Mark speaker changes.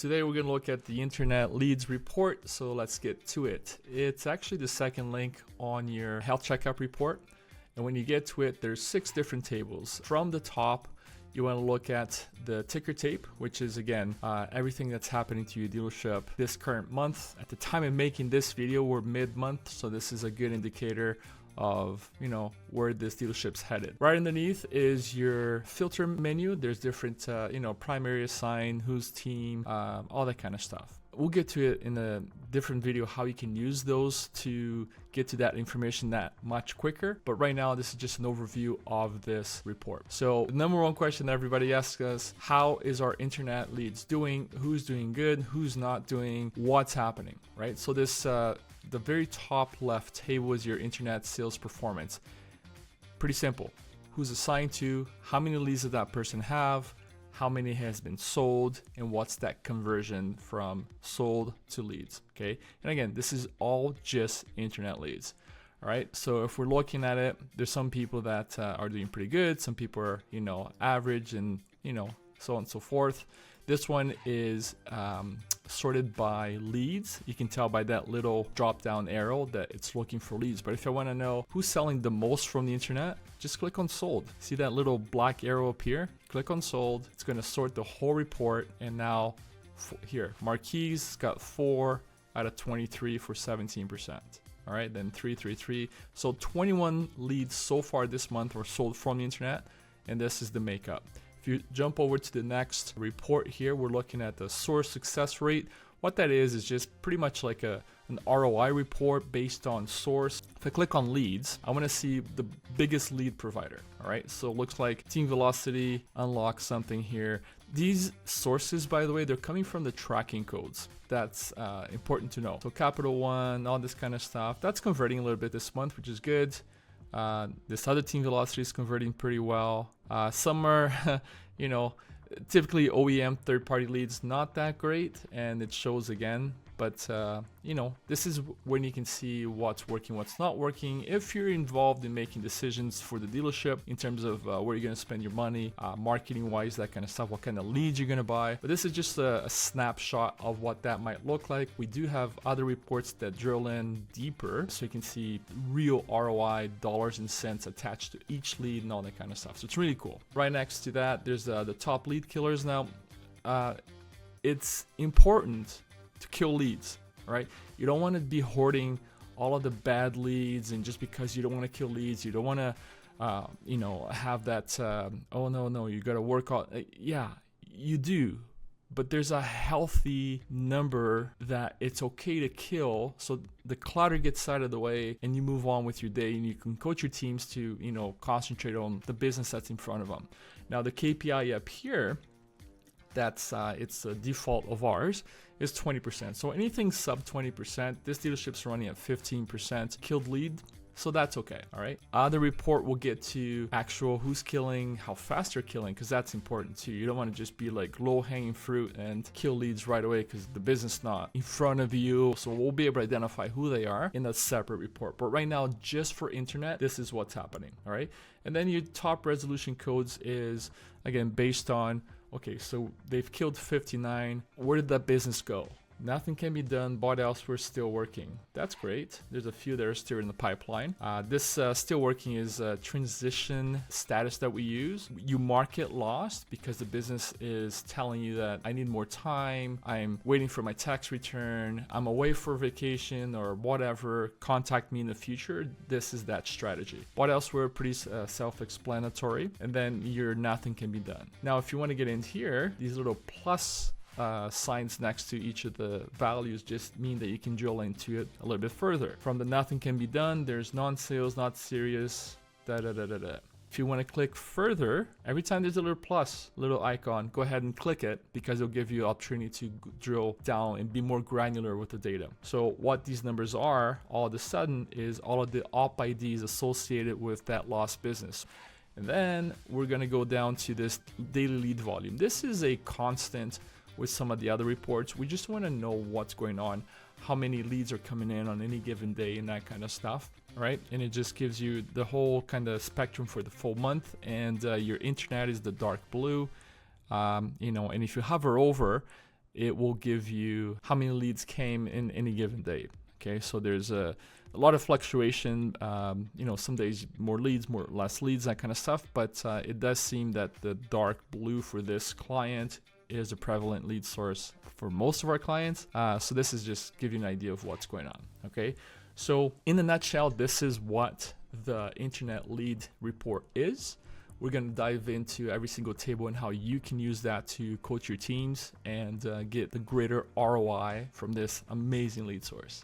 Speaker 1: today we're going to look at the internet leads report. So let's get to it. It's actually the second link on your health checkup report. And when you get to it, there's 6 different tables. From the top, you want to look at the ticker tape, which is again, everything that's happening to your dealership this current month. At the time of making this video, we're mid-month. So this is a good indicator of where this dealership's headed. Right underneath is your filter menu. There's different primary assign, whose team, all that kind of stuff. We'll get to it in a different video how you can use those to get to that information that much quicker. But right now, this is just an overview of this report. So the number one question that everybody asks us, how is our internet leads doing? Who's doing good? Who's not doing? What's happening, right? So this, the very top left table is your internet sales performance. Pretty simple. Who's assigned to? How many leads does that person have? How many has been sold, and what's that conversion from sold to leads? Okay, and again, this is all just internet leads. All right, so if we're looking at it, there's some people that are doing pretty good, some people are average, and so on and so forth. This one is sorted by leads. You can tell by that little drop down arrow that it's looking for leads. But if I want to know who's selling the most from the internet, just click on sold. See that little black arrow up here? Click on sold. It's going to sort the whole report. And now here, Marquise got 4 out of 23 for 17%. All right, then 333. So 21 leads so far this month were sold from the internet. And this is the makeup. If you jump over to the next report here, we're looking at the source success rate. What that is just pretty much like an ROI report based on source. If I click on leads, I want to see the biggest lead provider. All right, so it looks like Team Velocity unlocks something here. These sources, by the way, they're coming from the tracking codes. That's important to know. So Capital One, all this kind of stuff. That's converting a little bit this month, which is good. This other Team Velocity is converting pretty well. Some are, typically OEM third-party leads, not that great, and it shows again. But, this is when you can see what's working, what's not working. If you're involved in making decisions for the dealership in terms of where you're going to spend your money, marketing-wise, that kind of stuff, what kind of leads you're going to buy. But this is just a snapshot of what that might look like. We do have other reports that drill in deeper, so you can see real ROI, dollars and cents attached to each lead and all that kind of stuff. So it's really cool. Right next to that, there's the top lead killers. Now, it's important to kill leads, right? You don't want to be hoarding all of the bad leads, and just because you don't want to kill leads, you don't want to, have that, oh no, you got to work on, yeah, you do, but there's a healthy number that it's okay to kill, so the clutter gets out of the way and you move on with your day, and you can coach your teams to, concentrate on the business that's in front of them. Now the KPI up here, that's it's a default of ours, is 20%. So anything sub 20%, this dealership's running at 15% killed lead. So that's okay, all right? The report will get to actual who's killing, how fast they're killing, because that's important too. You don't want to just be like low-hanging fruit and kill leads right away because the business not in front of you. So we'll be able to identify who they are in a separate report. But right now, just for internet, this is what's happening, all right? And then your top resolution codes is, again, based on, okay, so they've killed 59. Where did that business go? Nothing can be done, bought elsewhere, still working. That's great. There's a few that are still in the pipeline. This still working is a transition status that we use. You mark it lost because the business is telling you that I need more time, I'm waiting for my tax return, I'm away for vacation or whatever, contact me in the future. This is that strategy. Bought elsewhere, pretty self-explanatory. And then your nothing can be done. Now, if you want to get in here, these little plus signs next to each of the values just mean that you can drill into it a little bit further. From the nothing can be done, there's non-sales, not serious, If you want to click further, every time there's a little plus, little icon, go ahead and click it because it'll give you an opportunity to drill down and be more granular with the data. So what these numbers are all of a sudden is all of the op IDs associated with that lost business. And then we're going to go down to this daily lead volume. This is a constant with some of the other reports. We just want to know what's going on, how many leads are coming in on any given day and that kind of stuff, right? And it just gives you the whole kind of spectrum for the full month, and your internet is the dark blue, and if you hover over, it will give you how many leads came in any given day. Okay, so there's a lot of fluctuation, you know, some days more leads, more less leads, that kind of stuff, but it does seem that the dark blue for this client is a prevalent lead source for most of our clients. So this is just give you an idea of what's going on. Okay, so in a nutshell, this is what the internet lead report is. We're going to dive into every single table and how you can use that to coach your teams and get the greater ROI from this amazing lead source.